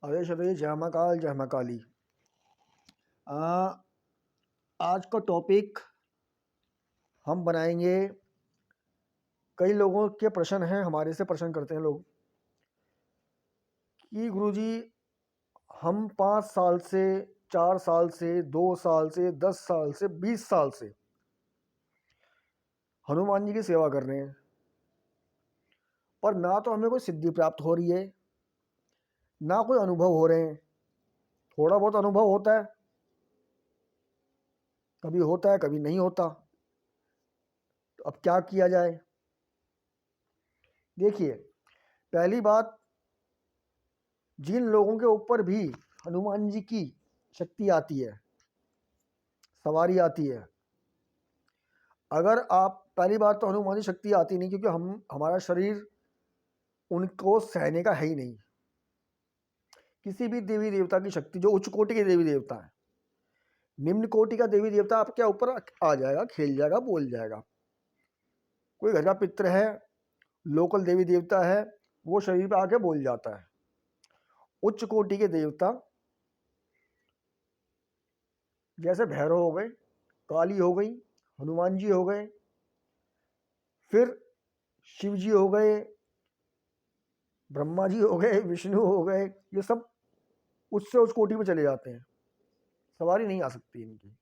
अरे शबे जय महाकाल जय महाकाली। आ, आज का टॉपिक हम बनाएंगे। कई लोगों के प्रश्न हैं, हमारे से प्रश्न करते हैं लोग कि गुरुजी हम 5 साल से, 4 साल से, 2 साल से, 10 साल से, 20 साल से हनुमान जी की सेवा कर रहे हैं, पर ना तो हमें कोई सिद्धि प्राप्त हो रही है, ना कोई अनुभव हो रहे हैं। थोड़ा बहुत अनुभव होता है, कभी होता है कभी नहीं होता। तो अब क्या किया जाए? देखिए, पहली बात, जिन लोगों के ऊपर भी हनुमान जी की शक्ति आती है, सवारी आती है, अगर आप, पहली बात तो हनुमान जी शक्ति आती नहीं, क्योंकि हमारा शरीर उनको सहने का है ही नहीं। किसी भी देवी देवता की शक्ति, जो उच्च कोटि के देवी देवता है, निम्न कोटि का देवी देवता आपके ऊपर आ जाएगा, खेल जाएगा, बोल जाएगा। कोई घर का पित्र है, लोकल देवी देवता है, वो शरीर पे आके बोल जाता है। उच्च कोटि के देवता जैसे भैरव हो गए, काली हो गई, हनुमान जी हो गए, फिर शिव जी हो गए, ब्रह्मा जी हो गए, विष्णु हो गए, ये सब उससे उस कोटि में चले जाते हैं। सवारी नहीं आ सकती इनकी।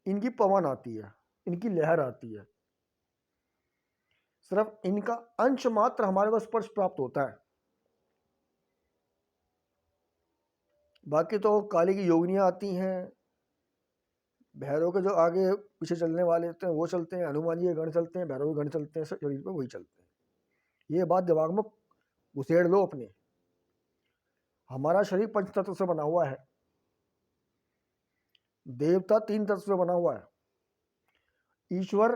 इनकी पवन आती है, इनकी लहर आती है, सिर्फ इनका अंश मात्र हमारे को स्पर्श प्राप्त होता है। बाकी तो काली की योगिनियां आती हैं, भैरव के जो आगे पीछे चलने वाले होते हैं वो चलते हैं, हनुमान जी के गण चलते हैं, भैरव के गण चलते हैं, शरीर पे वही चलते हैं। ये बात दिमाग में घुसेड़ लो अपने। हमारा शरीर पंच तत्व से बना हुआ है, देवता 3 तत्व से बना हुआ है, ईश्वर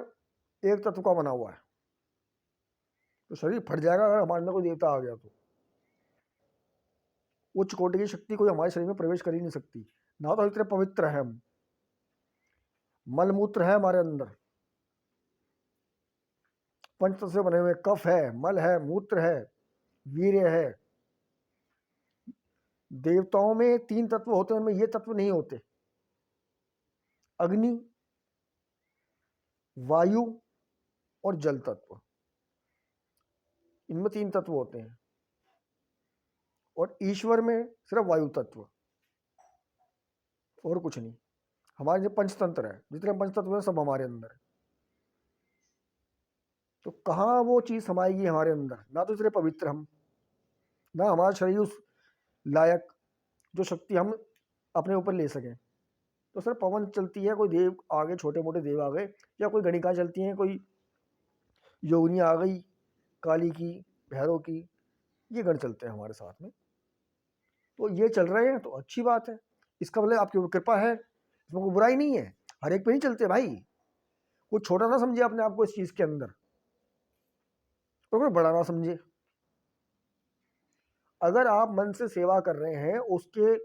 एक तत्व का बना हुआ है। तो शरीर फट जाएगा अगर हमारे अंदर कोई देवता आ गया तो। उच्च कोटि की शक्ति कोई हमारे शरीर में प्रवेश कर ही नहीं सकती। ना तो इतने पवित्र है हम, मलमूत्र है हमारे अंदर, पंचतत्व से बने हुए, कफ है, मल है, मूत्र है, वीर्य है। देवताओं में 3 तत्व होते हैं, उनमें ये तत्व नहीं होते। अग्नि, वायु और जल तत्व, इनमें 3 तत्व होते हैं। और ईश्वर में सिर्फ वायु तत्व, और कुछ नहीं। हमारे जो पंचतंत्र है, जितने पंचतत्व है सब हमारे अंदर है। तो कहाँ वो चीज समाएगी हमारे अंदर? ना तो इतने पवित्र हम, ना हमारा शरीर उस लायक जो शक्ति हम अपने ऊपर ले सकें। तो सर पवन चलती है, कोई देव आ गए, छोटे मोटे देव आ गए, या कोई गणिका चलती हैं, कोई योगिनी आ गई, काली की, भैरव की, ये गण चलते हैं हमारे साथ में। तो ये चल रहे हैं तो अच्छी बात है, इसका मतलब आपकी ऊपर कृपा है, इसमें कोई बुराई नहीं है। हर एक पे नहीं चलते भाई, कोई छोटा ना समझे अपने आप को इस चीज के अंदर, तो कोई बड़ा ना समझे। अगर आप मन से सेवा कर रहे हैं, उसके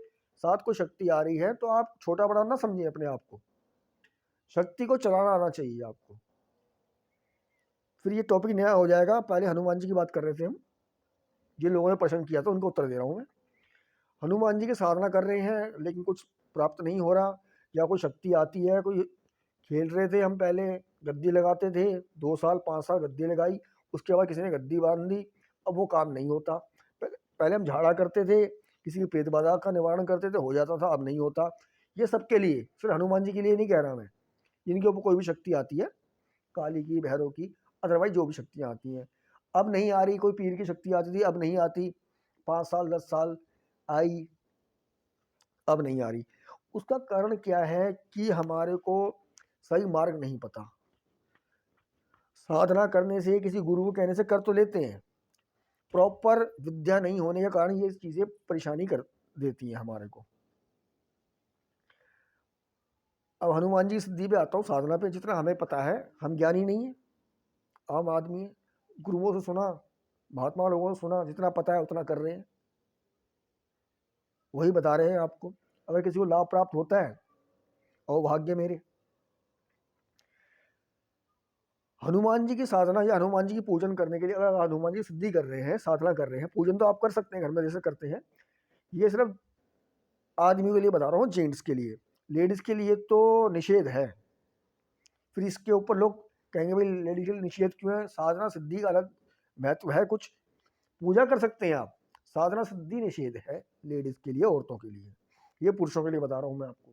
साथ कोई शक्ति आ रही है, तो आप छोटा बड़ा ना समझिए अपने आप को। शक्ति को चलाना आना चाहिए आपको। फिर ये टॉपिक नया हो जाएगा। पहले हनुमान जी की बात कर रहे थे हम, जिन लोगों ने प्रश्न किया था उनको उत्तर दे रहा हूँ मैं। हनुमान जी की साधना कर रहे हैं लेकिन कुछ प्राप्त नहीं हो रहा, या कोई शक्ति आती है, कोई खेल रहे थे हम पहले, गद्दी लगाते थे, 2 साल 5 साल गद्दी लगाई, उसके बाद किसी ने गद्दी बांध दी, अब वो काम नहीं होता। पहले हम झाड़ा करते थे, किसी की पेट बाधा का निवारण करते थे, हो जाता था, अब नहीं होता। ये सबके लिए, सिर्फ हनुमान जी के लिए नहीं कह रहा मैं, जिनके ऊपर कोई भी शक्ति आती है, काली की, भैरव की, अदरवाइज जो भी शक्तियाँ आती हैं, अब नहीं आ रही। कोई पीर की शक्ति आती थी, अब नहीं आती। 5 साल 10 साल आई, अब नहीं आ रही। उसका कारण क्या है कि हमारे को सही मार्ग नहीं पता। साधना करने से, किसी गुरु को कहने से कर तो लेते हैं, प्रॉपर विद्या नहीं होने के कारण ये चीज़ें परेशानी कर देती हैं हमारे को। अब हनुमान जी की सिद्धि पे आता हूँ, साधना पे। जितना हमें पता है, हम ज्ञानी नहीं है, आम आदमी है, गुरुओं से सुना, महात्मा लोगों से सुना, जितना पता है उतना कर रहे हैं, वही बता रहे हैं आपको। अगर किसी को लाभ प्राप्त होता है और भाग्य मेरे। हनुमान जी की साधना या हनुमान जी की पूजन करने के लिए, अगर हनुमान जी की सिद्धि कर रहे हैं, साधना कर रहे हैं, पूजन तो आप कर सकते हैं घर में जैसे करते हैं, ये सिर्फ आदमी के लिए बता रहा हूँ, जेंट्स के लिए। लेडीज़ के लिए तो निषेध है। फिर इसके ऊपर लोग कहेंगे भाई लेडीज के लिए निषेध क्यों है? साधना सिद्धि का अलग महत्व है, कुछ पूजा कर सकते हैं आप, साधना सिद्धि निषेध है लेडीज के लिए, औरतों के लिए। ये पुरुषों के लिए बता रहा हूँ मैं आपको।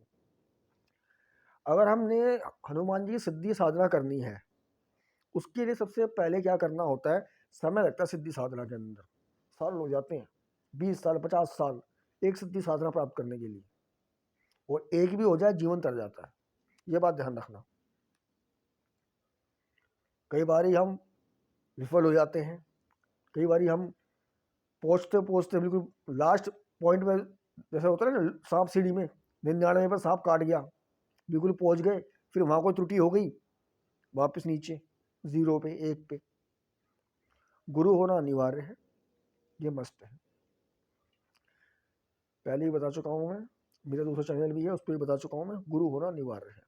अगर हमने हनुमान जी की सिद्धि साधना करनी है, उसके लिए सबसे पहले क्या करना होता है? समय लगता है सिद्धि साधना के अंदर, साल हो जाते हैं, 20 साल 50 साल एक सिद्धि साधना प्राप्त करने के लिए, और एक भी हो जाए जीवन तर जाता है। ये बात ध्यान रखना। कई बारी हम विफल हो जाते हैं, कई बारी हम पहुँचते पहुँचते बिल्कुल लास्ट पॉइंट में, जैसे होता है ना सांप सीढ़ी में, 99 पर सांप काट गया, बिल्कुल पहुँच गए, फिर वहाँ कोई त्रुटि हो गई, वापस नीचे 0 पे 1 पे। गुरु होना अनिवार्य है, ये मस्ट है। पहले ही बता चुका हूँ मैं, मेरा दूसरा चैनल भी है उस पर भी बता चुका हूँ मैं, गुरु होना अनिवार्य है।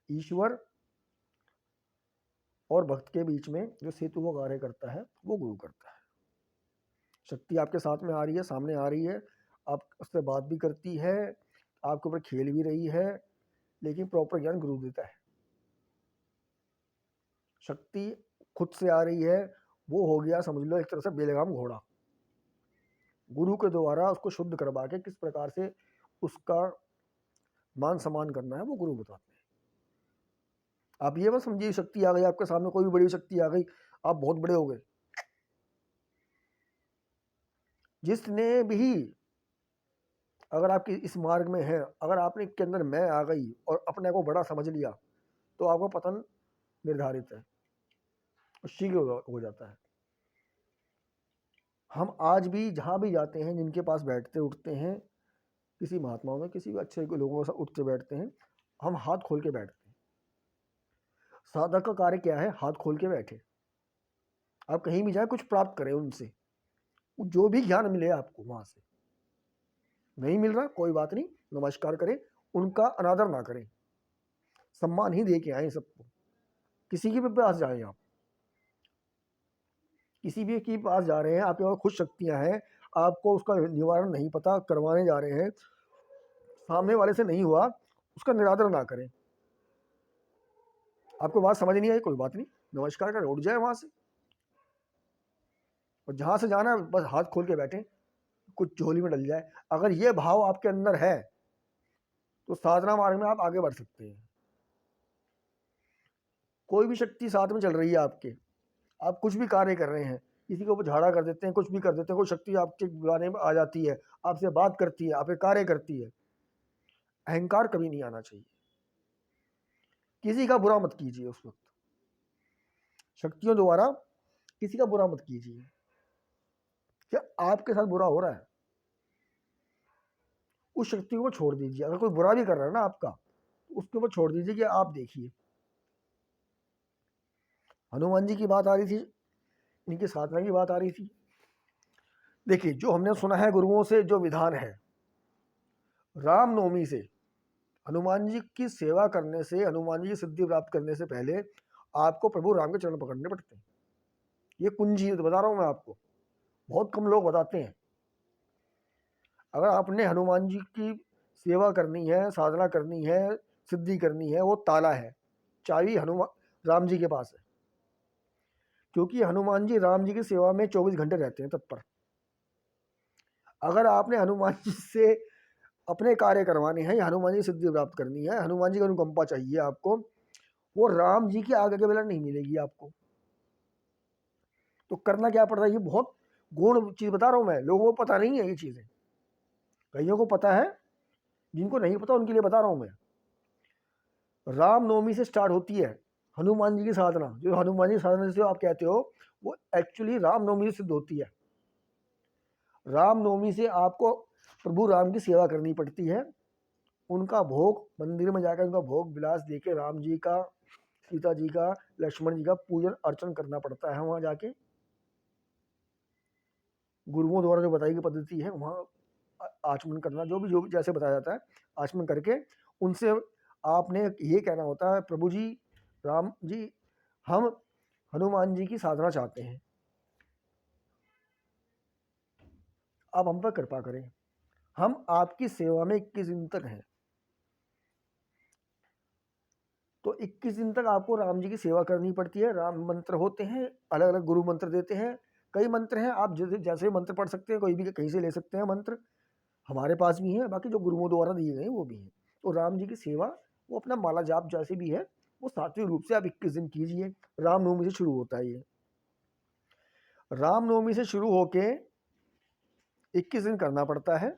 ईश्वर और भक्त के बीच में जो सेतु को कार्य करता है वो गुरु करता है। शक्ति आपके साथ में आ रही है, सामने आ रही है, आप उससे बात भी करती है, आपके ऊपर खेल भी रही है, लेकिन प्रॉपर ज्ञान गुरु देता है। शक्ति खुद से आ रही है, वो हो गया समझ लो एक तरह से बेलगाम घोड़ा। गुरु के द्वारा उसको शुद्ध करवा के किस प्रकार से उसका मान सम्मान करना है वो गुरु बताते हैं। आप ये मत समझिए शक्ति आ गई आपके सामने, कोई भी बड़ी शक्ति आ गई आप बहुत बड़े हो गए। जिसने भी, अगर आपकी इस मार्ग में है, अगर आपने के अंदर मैं आ गई और अपने को बड़ा समझ लिया, तो आपका पतन निर्धारित है, शीघ्र हो जाता है। हम आज भी जहाँ भी जाते हैं, जिनके पास बैठते उठते हैं, किसी महात्माओं में, किसी भी अच्छे लोगों के साथ उठते बैठते हैं, हम हाथ खोल के बैठते हैं। साधक का कार्य क्या है? हाथ खोल के बैठे। आप कहीं भी जाए कुछ प्राप्त करें उनसे, जो भी ज्ञान मिले आपको वहां से। नहीं मिल रहा कोई बात नहीं, नमस्कार करें, उनका अनादर ना करें, सम्मान ही दे के आए सबको। किसी के भी पास जाए आप, किसी भी के पास जा रहे हैं, आपके पास खुद शक्तियां हैं, आपको उसका निवारण नहीं पता, करवाने जा रहे हैं, सामने वाले से नहीं हुआ, उसका निरादर ना करें। आपको बात समझ नहीं आई, कोई बात नहीं, नमस्कार कर उठ जाए वहां से, और जहां से जाना है बस हाथ खोल के बैठे, कुछ झोली में डल जाए। अगर ये भाव आपके अंदर है तो साधना मार्ग में आप आगे बढ़ सकते हैं। कोई भी शक्ति साथ में चल रही है आपके, आप कुछ भी कार्य कर रहे हैं, किसी के ऊपर झाड़ा कर देते हैं, कुछ भी कर देते हैं, कोई शक्ति आपके बुलाने में आ जाती है, आपसे बात करती है, आपके कार्य करती है, अहंकार कभी नहीं आना चाहिए। किसी का बुरा मत कीजिए उस वक्त, शक्तियों द्वारा किसी का बुरा मत कीजिए। क्या आपके साथ बुरा हो रहा है, उस शक्ति को छोड़ दीजिए। अगर कोई बुरा भी कर रहा है ना आपका, तो उसके ऊपर छोड़ दीजिए कि आप देखिए। हनुमान जी की बात आ रही थी, इनकी साधना की बात आ रही थी। देखिए जो हमने सुना है गुरुओं से, जो विधान है, रामनवमी से हनुमान जी की सेवा करने से, हनुमान जी की सिद्धि प्राप्त करने से पहले आपको प्रभु राम के चरण पकड़ने पड़ते हैं। ये कुंजी बता रहा हूं मैं आपको, बहुत कम लोग बताते हैं। अगर आपने हनुमान जी की सेवा करनी है, साधना करनी है, सिद्धि करनी है, वो ताला है, चाबी हनुमान राम जी के पास है, क्योंकि हनुमान जी राम जी की सेवा में 24 घंटे रहते हैं तत्पर। अगर आपने हनुमान जी से अपने कार्य करवाने हैं या हनुमान जी की सिद्धि प्राप्त करनी है, हनुमान जी की अनुकंपा चाहिए आपको, वो राम जी की आगे के बेला नहीं मिलेगी आपको। तो करना क्या पड़ रहा है? ये बहुत गूढ़ चीज बता रहा हूं मैं, लोगों को पता नहीं है ये चीजें, कईयों को पता है, जिनको नहीं पता उनके लिए बता रहा हूं मैं। रामनवमी से स्टार्ट होती है हनुमान जी की साधना। जो हनुमान जी की साधना जो आप कहते हो, वो एक्चुअली रामनवमी से सिद्ध होती है। रामनवमी से आपको प्रभु राम की सेवा करनी पड़ती है, उनका भोग मंदिर में जाकर उनका भोग विलास देके राम जी का, सीता जी का, लक्ष्मण जी का पूजन अर्चन करना पड़ता है। वहां जाके गुरुओं द्वारा जो बताई गई पद्धति है, वहाँ आचमन करना, जो भी जैसे बताया जाता है, आचमन करके उनसे आपने ये कहना होता है, प्रभु जी, राम जी, हम हनुमान जी की साधना चाहते हैं, आप हम पर कृपा करें। हम आपकी सेवा में 21 दिन तक हैं, तो 21 दिन तक आपको राम जी की सेवा करनी पड़ती है। राम मंत्र होते हैं, अलग अलग गुरु मंत्र देते हैं, कई मंत्र हैं, आप जैसे मंत्र पढ़ सकते हैं, कोई भी कहीं से ले सकते हैं मंत्र, हमारे पास भी हैं, बाकी जो गुरुओं द्वारा दिए गए वो भी हैं। तो राम जी की सेवा वो अपना माला जाप जैसे भी है वो सात्विक रूप से आप 21 दिन कीजिए। रामनवमी से शुरू होता है ये, रामनवमी से शुरू होके 21 दिन करना पड़ता है,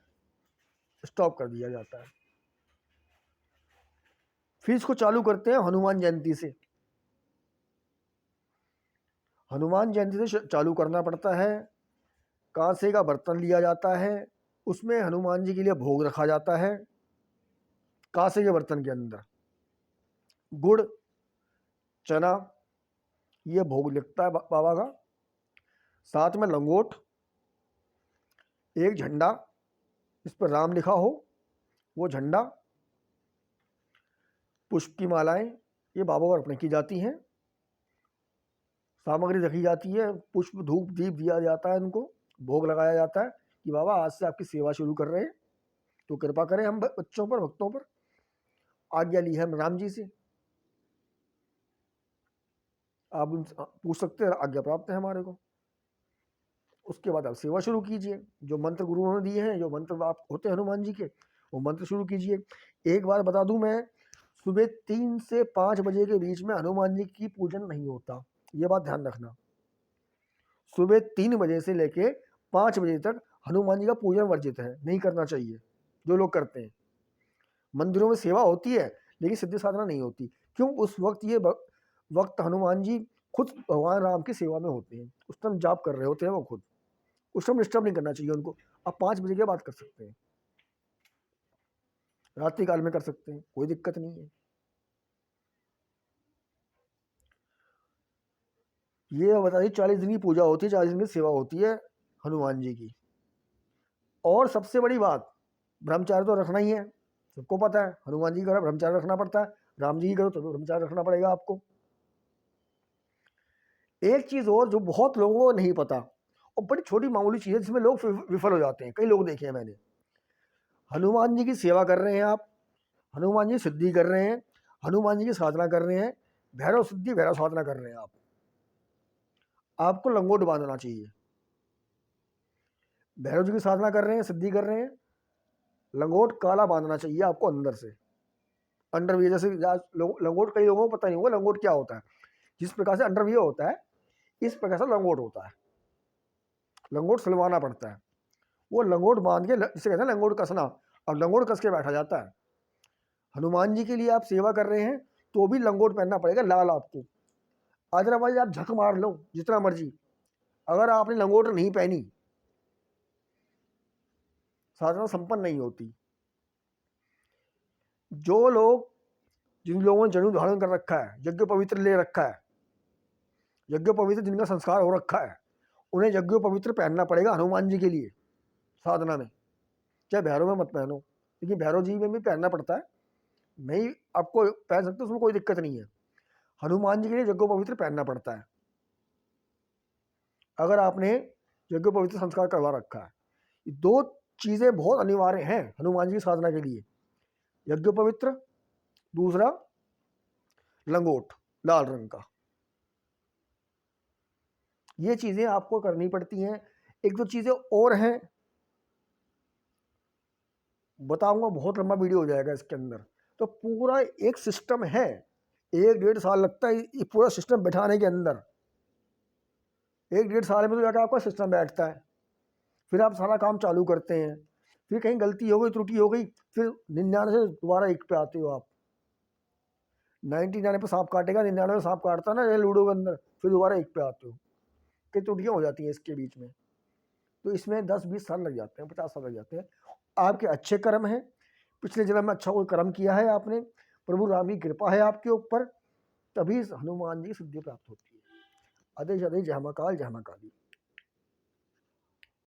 स्टॉप कर दिया जाता है। फिर इसको चालू करते हैं हनुमान जयंती से। हनुमान जयंती से चालू करना पड़ता है। कांसे का बर्तन लिया जाता है, उसमें हनुमान जी के लिए भोग रखा जाता है। कांसे के बर्तन के अंदर गुड़, चना, ये भोग लगता है बाबा का। साथ में लंगोट, एक झंडा इस पर राम लिखा हो वो झंडा, पुष्प की मालाएं, ये बाबा को अर्पण की जाती हैं। सामग्री रखी जाती है, पुष्प धूप दीप दिया जाता है, उनको भोग लगाया जाता है कि बाबा आज से आपकी सेवा शुरू कर रहे हैं, तो कृपा करें हम बच्चों पर, भक्तों पर। आज्ञा ली है हम राम जी से, आप उनसे पूछ सकते हैं, आज्ञा प्राप्त है हमारे को। उसके बाद आप सेवा शुरू कीजिए, जो मंत्र गुरुओं ने दिए हैं, जो मंत्र आप होते हैं हनुमान जी के, वो मंत्र शुरू कीजिए। एक बार बता दूं मैं, सुबह 3 से 5 बजे के बीच में हनुमान जी की पूजन नहीं होता, ये बात ध्यान रखना। सुबह 3 बजे से लेके 5 बजे तक हनुमान जी का पूजन वर्जित है, नहीं करना चाहिए। जो लोग करते हैं, मंदिरों में सेवा होती है लेकिन सिद्धि साधना नहीं होती। क्यों? उस वक्त ये वक्त हनुमान जी खुद भगवान राम की सेवा में होते हैं, उस टाइम जाप कर रहे होते हैं वो खुद, उस टाइम डिस्टर्ब नहीं करना चाहिए उनको। आप 5 बजे के बाद कर सकते हैं, रात्रि काल में कर सकते हैं, कोई दिक्कत नहीं है। ये बताइए 40 दिन की पूजा होती है, 40 दिन की सेवा होती है हनुमान जी की। और सबसे बड़ी बात, ब्रह्मचार्य तो रखना ही है, सबको पता है। हनुमान जी का ब्रह्मचार्य रखना पड़ता है, राम जी की करो तो ब्रह्मचार्य रखना पड़ेगा आपको। एक चीज़ और जो बहुत लोगों को नहीं पता, और बड़ी छोटी मामूली चीज़ है जिसमें लोग विफल हो जाते हैं, कई लोग देखे हैं मैंने। हनुमान जी की सेवा कर रहे हैं आप, हनुमान जी सिद्धि कर रहे हैं, हनुमान जी की साधना कर रहे हैं, भैरव सिद्धि भैरव साधना कर रहे हैं आप, आपको लंगोट बांधना चाहिए। भैरव जी की साधना कर रहे हैं, सिद्धि कर रहे हैं, लंगोट काला बांधना चाहिए आपको अंदर से, अंडरवियर जैसे। लंगोट कई लोगों को पता नहीं होगा लंगोट क्या होता है। जिस प्रकार से अंडरवियर होता है, इस प्रकार से लंगोट होता है, लंगोट सिलवाना पड़ता है। वो लंगोट बांध के, जिसे कहते हैं लंगोट कसना, और लंगोट कस के बैठा जाता है। हनुमान जी के लिए आप सेवा कर रहे हैं तो भी लंगोट पहनना पड़ेगा लाल आपको, अदरवाइज आप झक मार लो जितना मर्जी, अगर आपने लंगोट नहीं पहनी साधना संपन्न नहीं होती। जो लोग, जिन लोगों ने जनेऊ धारण कर रखा है, यज्ञ पवित्र ले रखा है, यज्ञ पवित्र जिनका संस्कार हो रखा है, उन्हें यज्ञ पवित्र पहनना पड़ेगा हनुमान जी के लिए साधना में। चाहे भैरव में मत पहनो, लेकिन भैरव जी में भी पहनना पड़ता है, नहीं आपको पहन सकते, उसमें कोई दिक्कत नहीं है। हनुमान जी के लिए यज्ञ पवित्र पहनना पड़ता है अगर आपने यज्ञ पवित्र संस्कार करवा रखा है। ये 2 चीज़ें बहुत अनिवार्य हैं हनुमान जी की साधना के लिए, यज्ञ पवित्र, दूसरा लंगोट लाल रंग का। ये चीज़ें आपको करनी पड़ती हैं। 1-2 चीज़ें और हैं, बताऊंगा, बहुत लंबा वीडियो हो जाएगा इसके अंदर। तो पूरा एक सिस्टम है, 1-1.5 साल लगता है ये पूरा सिस्टम बैठाने के अंदर। 1-1.5 साल में तो जाकर आपका सिस्टम बैठता है, फिर आप सारा काम चालू करते हैं। फिर कहीं गलती हो गई, त्रुटि हो गई, फिर 99 से दोबारा 1 पे आते हो आप। 99 पे सांप काटेगा, 99 में सांप काटता ना ये लूडो के अंदर, फिर दोबारा 1 पे आते हो। कई त्रुटियाँ हो जाती हैं इसके बीच में, तो इसमें 10-20 साल लग जाते हैं, 50 साल लग जाते हैं। आपके अच्छे कर्म हैं, पिछले जन्म में अच्छा कोई कर्म किया है आपने, प्रभु राम की कृपा है आपके ऊपर, तभी हनुमान जी सिद्धि प्राप्त होती है। आदेश आदेश, जय महाकाल, जय महाकाली।